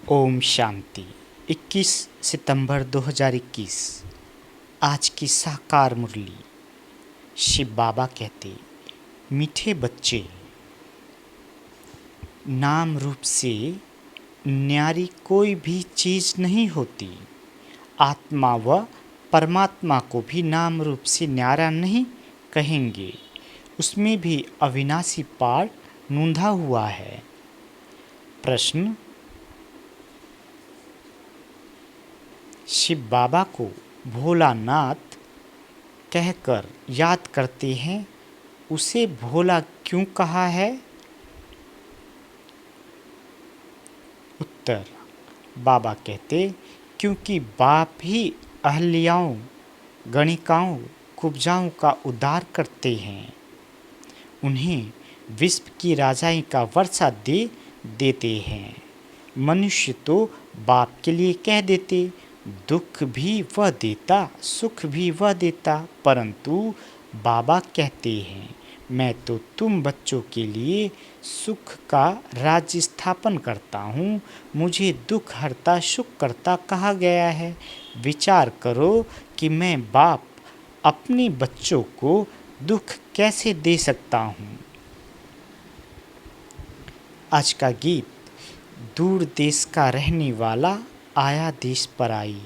ओम शांति। 21 सितंबर 2021 आज की साकार मुरली। शिव बाबा कहते, मीठे बच्चे, नाम रूप से न्यारी कोई भी चीज़ नहीं होती। आत्मा व परमात्मा को भी नाम रूप से न्यारा नहीं कहेंगे। उसमें भी अविनाशी पाठ नूंधा हुआ है। प्रश्न, शिव बाबा को भोलानाथ कहकर याद करते हैं, उसे भोला क्यों कहा है? उत्तर, बाबा कहते, क्योंकि बाप ही अहल्याओं, गणिकाओं, कुब्जाओं का उद्धार करते हैं। उन्हें विश्व की राजाई का वर्षा दे देते हैं। मनुष्य तो बाप के लिए कह देते, दुख भी वह देता, सुख भी वह देता, परंतु बाबा कहते हैं, मैं तो तुम बच्चों के लिए सुख का राज्य स्थापन करता हूँ। मुझे दुख हरता सुख करता कहा गया है। विचार करो कि मैं बाप अपने बच्चों को दुख कैसे दे सकता हूँ। आज का गीत, दूर देश का रहने वाला आया देश पर आई।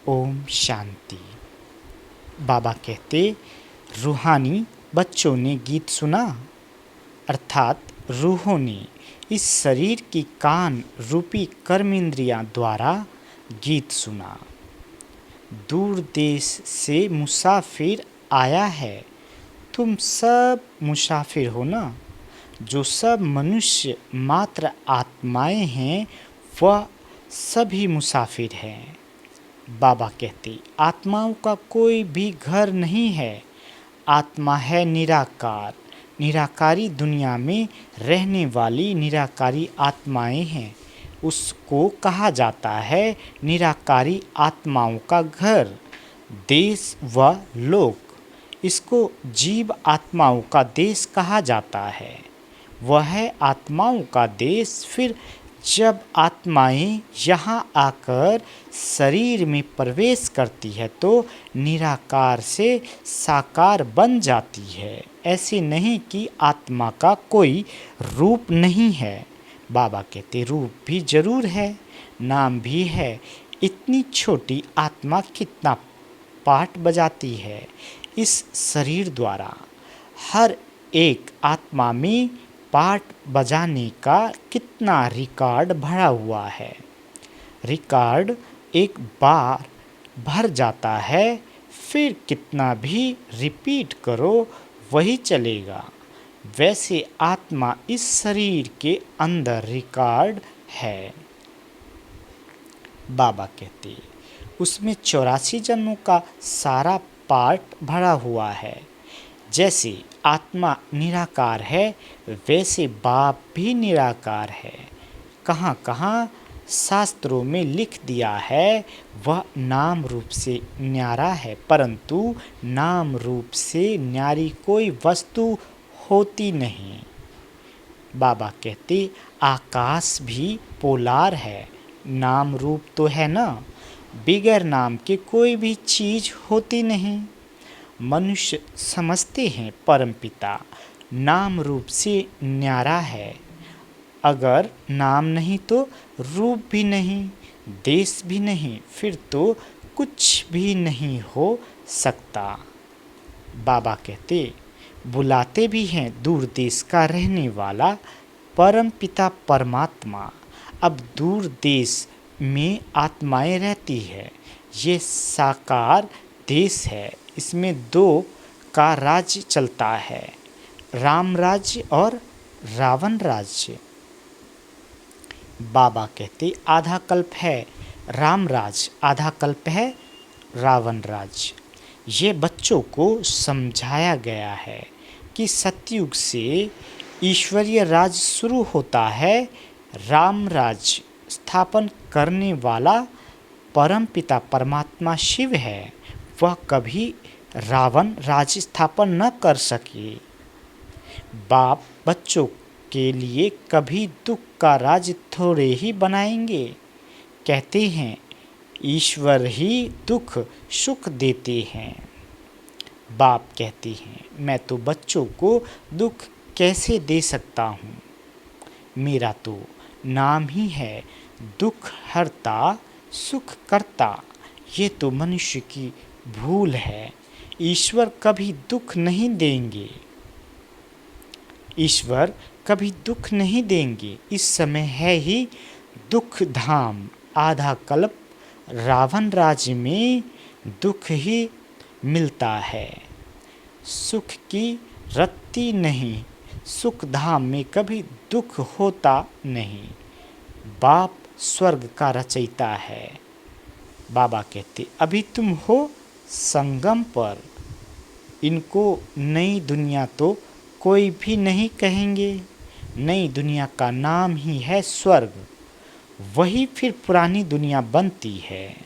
ओम शांति। बाबा कहते, रूहानी बच्चों ने गीत सुना, अर्थात रूहों ने इस शरीर की कान रूपी कर्मेंद्रियां द्वारा गीत सुना। दूर देश से मुसाफिर आया है। तुम सब मुसाफिर हो ना। जो सब मनुष्य मात्र आत्माएं हैं, वह सभी मुसाफिर हैं। बाबा कहते, आत्माओं का कोई भी घर नहीं है। आत्मा है निराकार। निराकारी दुनिया में रहने वाली निराकारी आत्माएं हैं। उसको कहा जाता है निराकारी आत्माओं का घर, देश व लोक। इसको जीव आत्माओं का देश कहा जाता है। वह है आत्माओं का देश। फिर जब आत्माएं यहाँ आकर शरीर में प्रवेश करती है तो निराकार से साकार बन जाती है। ऐसे नहीं कि आत्मा का कोई रूप नहीं है। बाबा कहते, रूप भी जरूर है, नाम भी है। इतनी छोटी आत्मा कितना पाठ बजाती है इस शरीर द्वारा। हर एक आत्मा में पाठ बजाने का कितना रिकॉर्ड भरा हुआ है। रिकॉर्ड एक बार भर जाता है, फिर कितना भी रिपीट करो वही चलेगा। वैसे आत्मा इस शरीर के अंदर रिकॉर्ड है। बाबा कहते, उसमें 84 जन्मों का सारा पाठ भरा हुआ है। जैसे आत्मा निराकार है, वैसे बाप भी निराकार है। कहाँ कहाँ शास्त्रों में लिख दिया है, वह नाम रूप से न्यारा है, परंतु नाम रूप से न्यारी कोई वस्तु होती नहीं। बाबा कहते, आकाश भी पोलार है, नाम रूप तो है ना। बिगर नाम के कोई भी चीज़ होती नहीं। मनुष्य समझते हैं परमपिता नाम रूप से न्यारा है। अगर नाम नहीं तो रूप भी नहीं, देश भी नहीं, फिर तो कुछ भी नहीं हो सकता। बाबा कहते, बुलाते भी हैं दूर देश का रहने वाला परमपिता परमात्मा। अब दूर देश में आत्माएं रहती है। ये साकार देश है। इसमें दो का राज्य चलता है, राम राज्य और रावण राज्य। बाबा कहते, आधा कल्प है राम राज्य, आधा कल्प है रावण राज्य। ये बच्चों को समझाया गया है कि सतयुग से ईश्वरीय राज्य शुरू होता है। राम राज्य स्थापन करने वाला परमपिता परमात्मा शिव है। वह कभी रावण राज्य स्थापन न कर सके। बाप बच्चों के लिए कभी दुख का राज्य थोड़े ही बनाएंगे। कहते हैं ईश्वर ही दुख सुख देते हैं। बाप कहते हैं मैं तो बच्चों को दुख कैसे दे सकता हूँ। मेरा तो नाम ही है दुख हरता सुख करता। ये तो मनुष्य की भूल है। ईश्वर कभी दुख नहीं देंगे। ईश्वर कभी दुख नहीं देंगे। इस समय है ही दुख धाम। आधा कल्प रावण राज्य में दुख ही मिलता है। सुख की रत्ती नहीं। सुख धाम में कभी दुख होता नहीं। बाप स्वर्ग का रचयिता है। बाबा कहते अभी तुम हो संगम पर। इनको नई दुनिया तो कोई भी नहीं कहेंगे। नई दुनिया का नाम ही है स्वर्ग। वही फिर पुरानी दुनिया बनती है।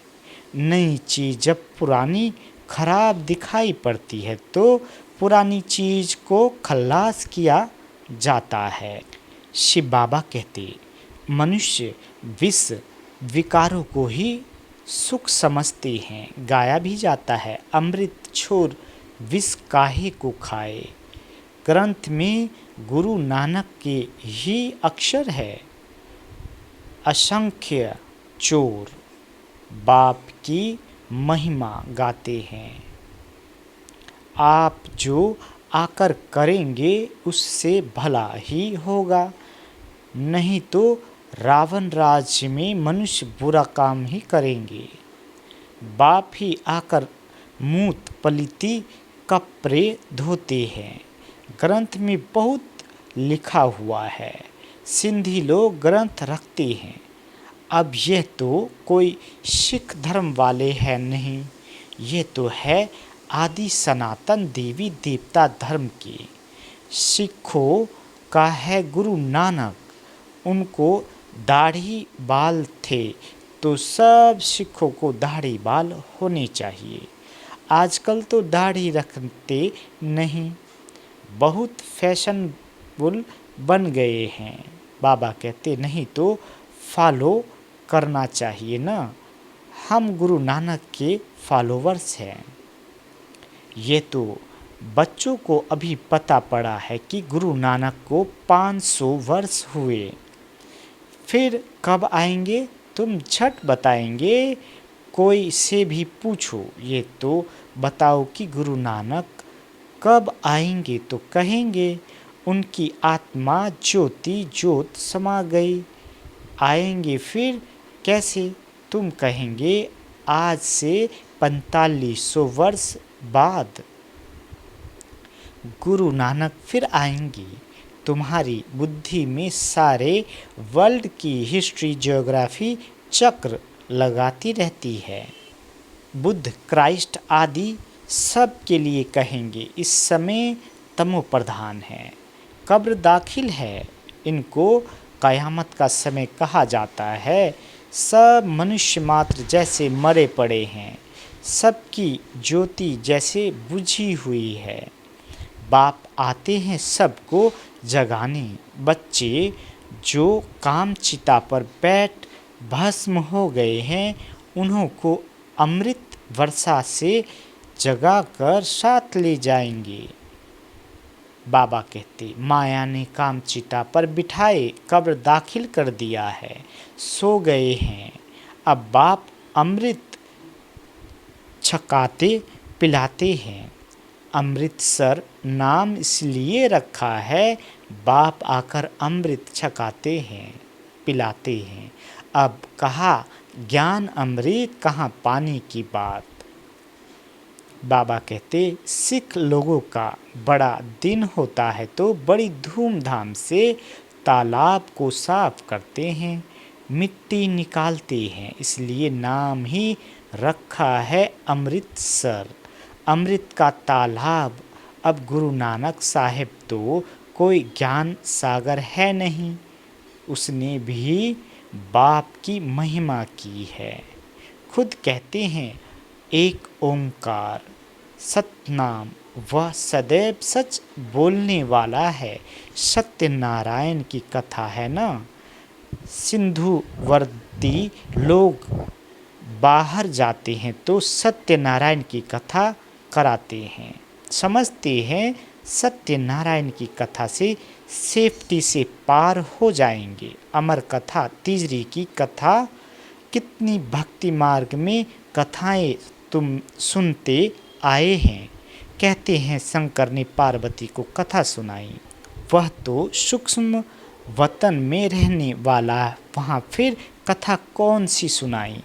नई चीज़ जब पुरानी खराब दिखाई पड़ती है तो पुरानी चीज़ को खल्लास किया जाता है। शिव बाबा कहते मनुष्य विष विकारों को ही सुख समझते हैं। गाया भी जाता है अमृत छोर विष काहे को खाए। ग्रंथ में गुरु नानक के ही अक्षर है। असंख्य चोर बाप की महिमा गाते हैं। आप जो आकर करेंगे उससे भला ही होगा। नहीं तो रावण राज्य में मनुष्य बुरा काम ही करेंगे। बाप ही आकर मूत पलिती कपड़े धोते हैं। ग्रंथ में बहुत लिखा हुआ है। सिंधी लोग ग्रंथ रखते हैं। अब यह तो कोई सिख धर्म वाले हैं नहीं। ये तो है आदि सनातन देवी देवता धर्म के। सिखों का है गुरु नानक। उनको दाढ़ी बाल थे तो सब सिखों को दाढ़ी बाल होने चाहिए। आजकल तो दाढ़ी रखते नहीं। बहुत फैशनेबल बन गए हैं। बाबा कहते नहीं तो फॉलो करना चाहिए ना। हम गुरु नानक के फॉलोवर्स हैं। ये तो बच्चों को अभी पता पड़ा है कि गुरु नानक को 500 वर्ष हुए। फिर कब आएंगे तुम झट बताएंगे। कोई से भी पूछो ये तो बताओ कि गुरु नानक कब आएंगे तो कहेंगे उनकी आत्मा ज्योति ज्योत समा गई। आएंगे फिर कैसे तुम कहेंगे आज से 4500 वर्ष बाद गुरु नानक फिर आएंगे। तुम्हारी बुद्धि में सारे वर्ल्ड की हिस्ट्री ज्योग्राफी चक्र लगाती रहती है। बुद्ध क्राइस्ट आदि सब के लिए कहेंगे इस समय तमो प्रधान है। कब्र दाखिल है। इनको कयामत का समय कहा जाता है। सब मनुष्य मात्र जैसे मरे पड़े हैं। सबकी ज्योति जैसे बुझी हुई है। बाप आते हैं सबको जगाने। बच्चे जो काम चिता पर बैठ भस्म हो गए हैं उन्हों को अमृत वर्षा से जगाकर साथ ले जाएंगे। बाबा कहते माया ने काम चिता पर बिठाए कब्र दाखिल कर दिया है। सो गए हैं। अब बाप अमृत छकाते पिलाते हैं। अमृतसर नाम इसलिए रखा है बाप आकर अमृत छकाते हैं पिलाते हैं। अब कहा ज्ञान अमृत कहाँ पानी की बात। बाबा कहते सिख लोगों का बड़ा दिन होता है तो बड़ी धूमधाम से तालाब को साफ करते हैं मिट्टी निकालते हैं। इसलिए नाम ही रखा है अमृतसर। अमृत का तालाब। अब गुरु नानक साहिब तो कोई ज्ञान सागर है नहीं। उसने भी बाप की महिमा की है। खुद कहते हैं एक ओंकार। सतनाम वह सदैव सच बोलने वाला है। सत्यनारायण की कथा है ना। सिंधुवर्ती लोग बाहर जाते हैं तो सत्यनारायण की कथा कराते हैं, समझते हैं सत्यनारायण की कथा से सेफ्टी से पार हो जाएंगे। अमर कथा तीजरी की कथा, कितनी भक्ति मार्ग में कथाएं तुम सुनते आए हैं। कहते हैं शंकर ने पार्वती को कथा सुनाई, वह तो सूक्ष्म वतन में रहने वाला, वहाँ फिर कथा कौन सी सुनाई।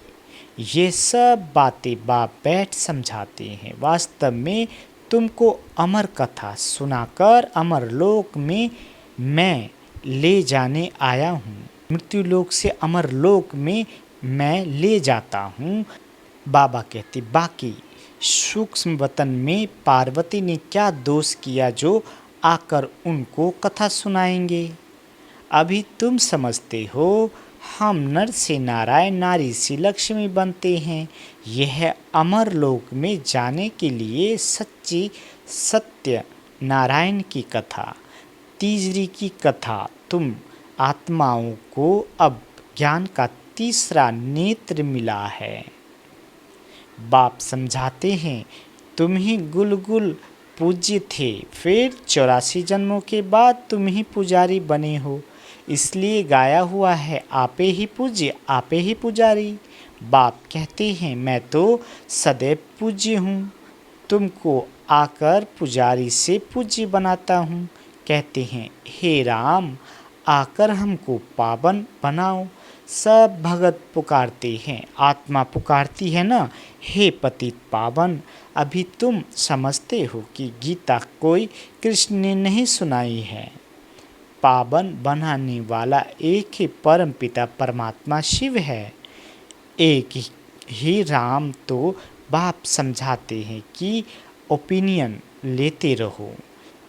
ये सब बातें बाप बैठ समझाते हैं। वास्तव में तुमको अमर कथा सुनाकर अमर लोक में मैं ले जाने आया हूँ। मृत्यु लोक से अमर लोक में मैं ले जाता हूँ। बाबा कहते बाकी सूक्ष्म वतन में पार्वती ने क्या दोष किया जो आकर उनको कथा सुनाएंगे। अभी तुम समझते हो हम नर से नारायण, नारी से लक्ष्मी बनते हैं। यह अमर लोक में जाने के लिए सच्ची सत्य नारायण की कथा, तीजरी की कथा। तुम आत्माओं को अब ज्ञान का तीसरा नेत्र मिला है। बाप समझाते हैं तुम ही गुलगुल पूज्य थे, फिर 84 जन्मों के बाद तुम ही पुजारी बने हो, इसलिए गाया हुआ है आपे ही पूज्य आपे ही पुजारी। बाप कहते हैं मैं तो सदैव पूज्य हूँ, तुमको आकर पुजारी से पूज्य बनाता हूँ। कहते हैं हे राम आकर हमको पावन बनाओ। सब भगत पुकारते हैं, आत्मा पुकारती है ना, हे पतित पावन। अभी तुम समझते हो कि गीता कोई कृष्ण ने नहीं सुनाई है। पावन बनाने वाला एक ही परम पिता परमात्मा शिव है, एक ही राम। तो बाप समझाते हैं कि ओपिनियन लेते रहो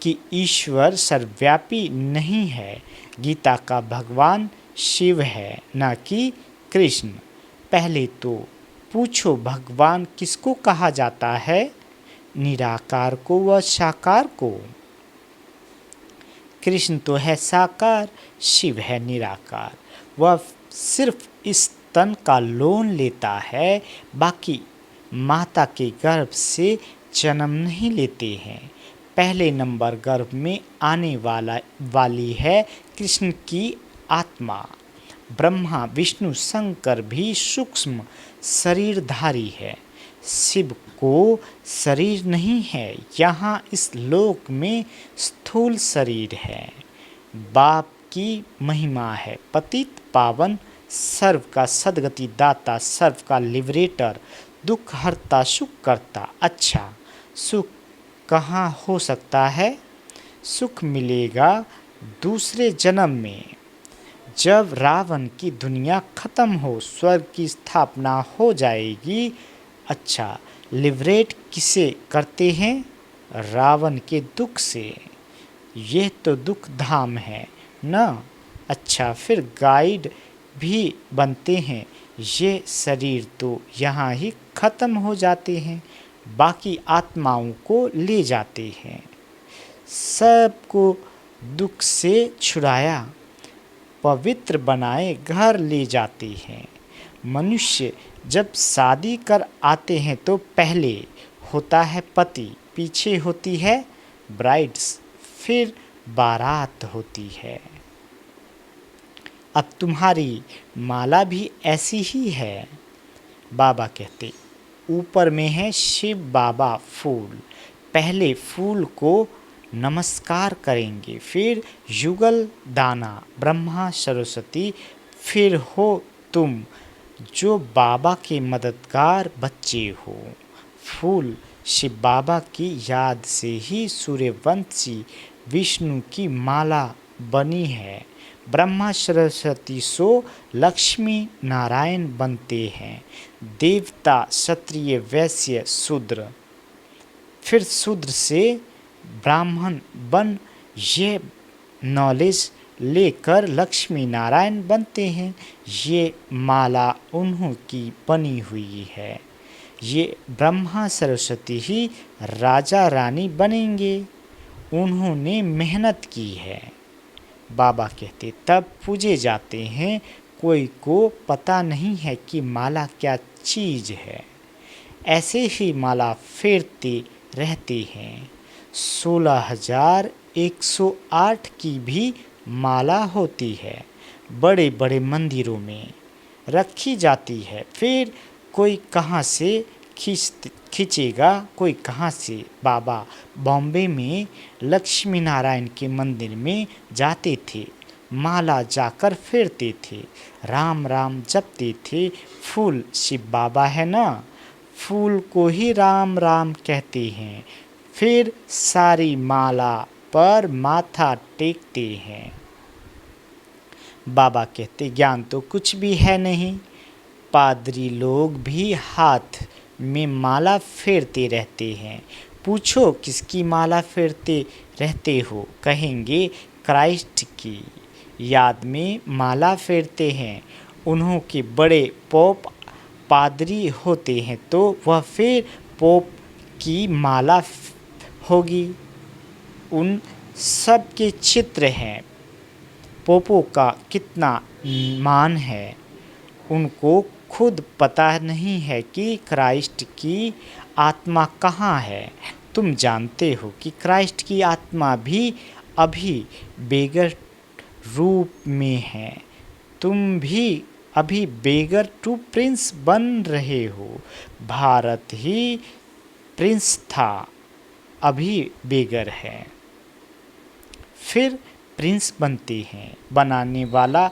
कि ईश्वर सर्वव्यापी नहीं है। गीता का भगवान शिव है न कि कृष्ण। पहले तो पूछो भगवान किसको कहा जाता है, निराकार को व साकार को। कृष्ण तो है साकार, शिव है निराकार। वह सिर्फ इस तन का लोन लेता है, बाकी माता के गर्भ से जन्म नहीं लेते हैं। पहले नंबर गर्भ में आने वाली है कृष्ण की आत्मा। ब्रह्मा विष्णु शंकर भी सूक्ष्म शरीरधारी है, शिव को शरीर नहीं है। यहाँ इस लोक में स्थूल शरीर है। बाप की महिमा है पतित पावन, सर्व का सदगति दाता, सर्व का लिबरेटर, दुख हरता सुख करता। अच्छा सुख कहाँ हो सकता है? सुख मिलेगा दूसरे जन्म में, जब रावण की दुनिया खत्म हो, स्वर्ग की स्थापना हो जाएगी। अच्छा लिबरेट किसे करते हैं? रावण के दुख से। यह तो दुख धाम है ना। अच्छा फिर गाइड भी बनते हैं। ये शरीर तो यहाँ ही खत्म हो जाते हैं, बाकी आत्माओं को ले जाते हैं। सबको दुख से छुड़ाया, पवित्र बनाए घर ले जाते हैं। मनुष्य जब शादी कर आते हैं तो पहले होता है पति, पीछे होती है ब्राइड्स, फिर बारात होती है। अब तुम्हारी माला भी ऐसी ही है। बाबा कहते ऊपर में है शिव बाबा फूल, पहले फूल को नमस्कार करेंगे, फिर युगल दाना ब्रह्मा सरस्वती, फिर हो तुम जो बाबा के मददगार बच्चे हो। फूल शिव बाबा की याद से ही सूर्यवंशी विष्णु की माला बनी है। ब्रह्मा सरस्वती सो लक्ष्मी नारायण बनते हैं। देवता क्षत्रिय वैश्य शूद्र, फिर शूद्र से ब्राह्मण बन ये नॉलेज लेकर लक्ष्मी नारायण बनते हैं। ये माला उन्हों की बनी हुई है। ये ब्रह्मा सरस्वती ही राजा रानी बनेंगे, उन्होंने मेहनत की है। बाबा कहते तब पूजे जाते हैं, कोई को पता नहीं है कि माला क्या चीज़ है। ऐसे ही माला फेरते रहते हैं। 16,108 की भी माला होती है, बड़े बड़े मंदिरों में रखी जाती है। फिर कोई कहाँ से खींचेगा, कोई कहाँ से। बाबा बॉम्बे में लक्ष्मी नारायण के मंदिर में जाते थे, माला जाकर फेरते थे, राम राम जपते थे। फूल शिव बाबा है ना, फूल को ही राम राम कहते हैं। फिर सारी माला पर माथा टेकते हैं। बाबा कहते ज्ञान तो कुछ भी है नहीं। पादरी लोग भी हाथ में माला फेरते रहते हैं। पूछो किसकी माला फेरते रहते हो, कहेंगे क्राइस्ट की याद में माला फेरते हैं। उन्हों के बड़े पोप पादरी होते हैं, तो वह फिर पोप की माला होगी। उन सब के चित्र हैं। पोपों का कितना मान है, उनको खुद पता नहीं है कि क्राइस्ट की आत्मा कहाँ है। तुम जानते हो कि क्राइस्ट की आत्मा भी अभी बेगर रूप में है। तुम भी अभी बेगर टू प्रिंस बन रहे हो। भारत ही प्रिंस था, अभी बेगर है, फिर प्रिंस बनते हैं। बनाने वाला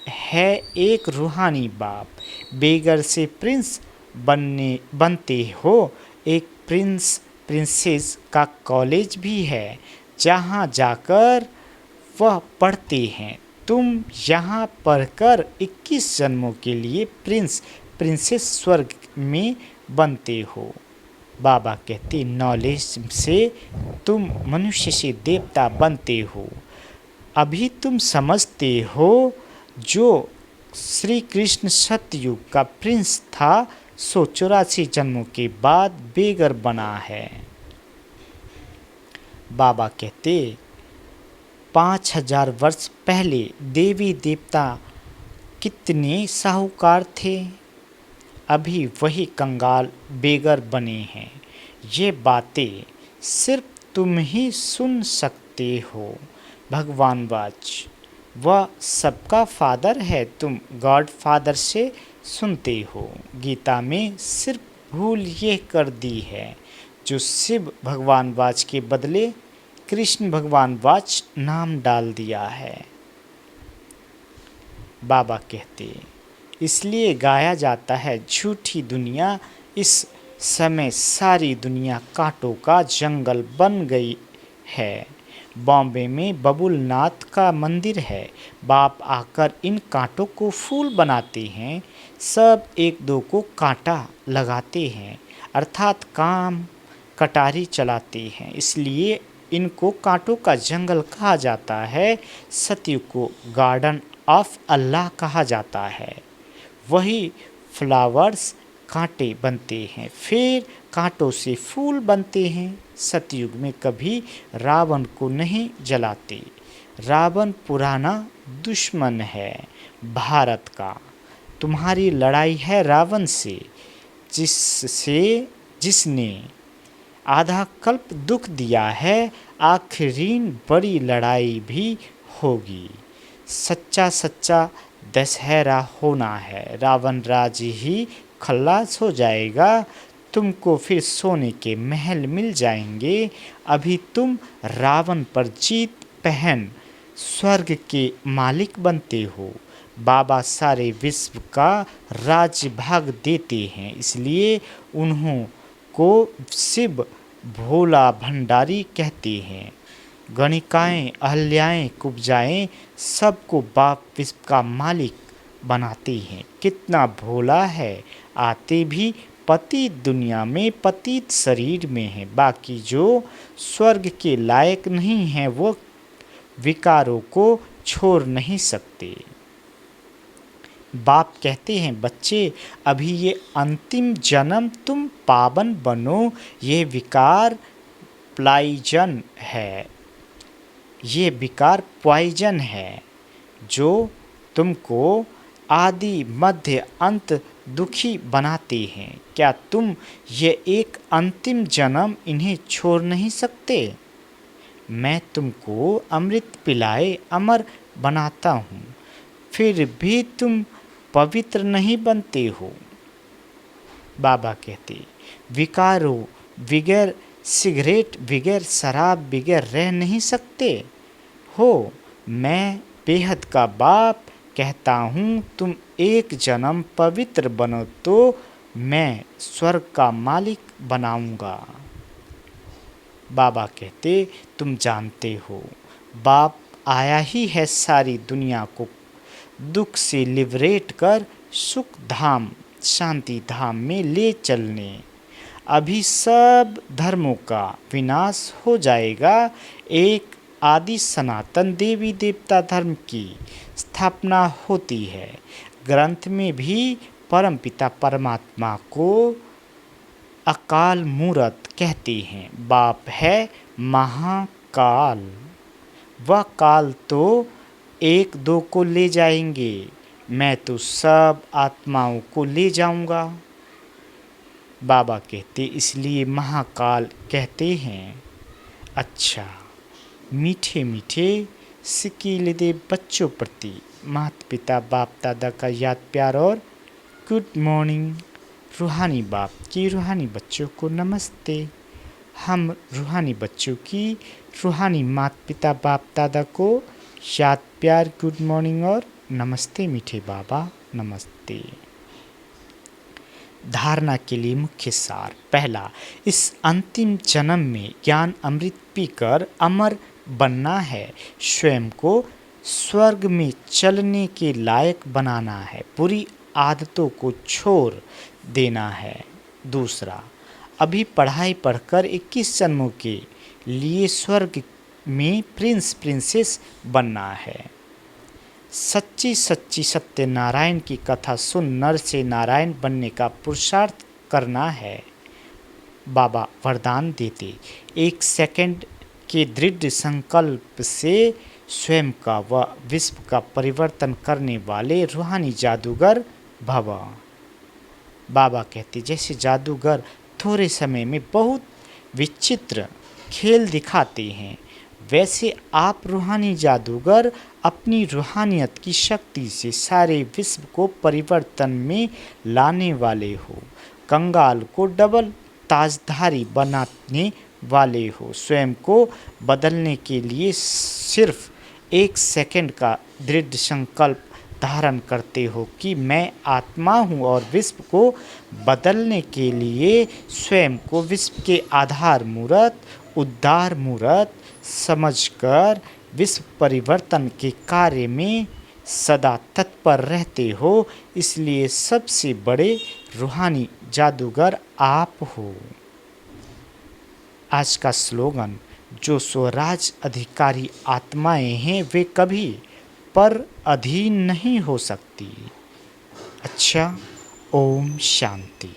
है एक रूहानी बाप। बेगर से प्रिंस बनते हो। एक प्रिंसेस का कॉलेज भी है, जहाँ जाकर वह पढ़ते हैं। तुम यहाँ पढ़कर 21 जन्मों के लिए प्रिंसेस स्वर्ग में बनते हो। बाबा कहते नॉलेज से तुम मनुष्य से देवता बनते हो। अभी तुम समझते हो जो श्री कृष्ण सतयुग का प्रिंस था, 184 जन्मों के बाद बेगर बना है। बाबा कहते 5,000 वर्ष पहले देवी देवता कितने साहूकार थे, अभी वही कंगाल बेगर बने हैं। ये बातें सिर्फ तुम ही सुन सकते हो। भगवान वाच वह सबका फादर है, तुम गॉड फादर से सुनते हो। गीता में सिर्फ भूल ये कर दी है, जो शिव भगवान वाच के बदले कृष्ण भगवान वाच नाम डाल दिया है। बाबा कहते इसलिए गाया जाता है झूठी दुनिया। इस समय सारी दुनिया कांटों का जंगल बन गई है। बॉम्बे में बबुलनाथ का मंदिर है। बाप आकर इन कांटों को फूल बनाते हैं। सब एक दो को कांटा लगाते हैं, अर्थात काम कटारी चलाते हैं, इसलिए इनको कांटों का जंगल कहा जाता है। सतयुग को गार्डन ऑफ अल्लाह कहा जाता है। वही फ्लावर्स कांटे बनते हैं, फिर कांटों से फूल बनते हैं। सतयुग में कभी रावण को नहीं जलाते। रावण पुराना दुश्मन है भारत का। तुम्हारी लड़ाई है रावण से, जिसने आधा कल्प दुख दिया है। आखिरी बड़ी लड़ाई भी होगी। सच्चा दशहरा होना है। रावण राज ही खल्लास हो जाएगा। तुमको फिर सोने के महल मिल जाएंगे। अभी तुम रावण पर जीत पहन स्वर्ग के मालिक बनते हो। बाबा सारे विश्व का राज्य भाग देते हैं, इसलिए उन्हों को शिव भोला भंडारी कहते हैं। गणिकाएँ अहल्याएँ कुब्जाएँ सबको बाप विश्व का मालिक बनाते हैं। कितना भोला है, आते भी पतित दुनिया में पतित शरीर में है। बाकी जो स्वर्ग के लायक नहीं हैं, वो विकारों को छोड़ नहीं सकते। बाप कहते हैं, बच्चे अभी ये अंतिम जन्म तुम पावन बनो। ये विकार पॉइजन है, ये विकार पॉइजन है जो तुमको आदि मध्य अंत दुखी बनाते हैं। क्या तुम ये एक अंतिम जन्म इन्हें छोड़ नहीं सकते? मैं तुमको अमृत पिलाए अमर बनाता हूँ, फिर भी तुम पवित्र नहीं बनते हो। बाबा कहते, विकारों बगैर सिगरेट, बगैर शराब, बगैर रह नहीं सकते हो। मैं बेहद का बाप कहता हूँ, तुम एक जन्म पवित्र बनो तो मैं स्वर्ग का मालिक बनाऊंगा। बाबा कहते, तुम जानते हो बाप आया ही है सारी दुनिया को दुख से लिबरेट कर सुख धाम, शांति धाम में ले चलने। अभी सब धर्मों का विनाश हो जाएगा, एक आदि सनातन देवी देवता धर्म की स्थापना होती है। ग्रंथ में भी परमपिता परमात्मा को अकाल मूर्त कहते हैं। बाप है महाकाल, वह काल तो एक दो को ले जाएंगे, मैं तो सब आत्माओं को ले जाऊंगा। बाबा कहते, इसलिए महाकाल कहते हैं। अच्छा, मीठे मीठे सिकीलिदे बच्चों प्रति माता पिता बाप दादा का याद प्यार और गुड मॉर्निंग। रूहानी बाप की रूहानी बच्चों को नमस्ते। हम रूहानी बच्चों की रूहानी माता पिता बाप दादा को याद प्यार, गुड मॉर्निंग और नमस्ते मीठे बाबा, नमस्ते। धारणा के लिए मुख्य सार। पहला, इस अंतिम जन्म में ज्ञान अमृत पीकर अमर बनना है, स्वयं को स्वर्ग में चलने के लायक बनाना है, बुरी आदतों को छोड़ देना है। दूसरा, अभी पढ़ाई पढ़कर 21 जन्मों के लिए स्वर्ग में प्रिंस प्रिंसेस बनना है। सच्ची सच्ची सत्यनारायण की कथा सुन नर से नारायण बनने का पुरुषार्थ करना है। बाबा वरदान देते, 1 सेकंड के दृढ़ संकल्प से स्वयं का व विश्व का परिवर्तन करने वाले रूहानी जादूगर भव। बाबा कहते, जैसे जादूगर थोड़े समय में बहुत विचित्र खेल दिखाते हैं, वैसे आप रूहानी जादूगर अपनी रूहानियत की शक्ति से सारे विश्व को परिवर्तन में लाने वाले हो। कंगाल को डबल ताजधारी बनाने वाले हो। स्वयं को बदलने के लिए सिर्फ 1 सेकंड का दृढ़ संकल्प धारण करते हो कि मैं आत्मा हूँ, और विश्व को बदलने के लिए स्वयं को विश्व के आधार मूर्त, उद्धार मूर्त समझकर विश्व परिवर्तन के कार्य में सदा तत्पर रहते हो। इसलिए सबसे बड़े रूहानी जादूगर आप हो। आज का स्लोगन, जो स्वराज अधिकारी आत्माएं हैं वे कभी पर अधीन नहीं हो सकती। अच्छा, ओम शांति।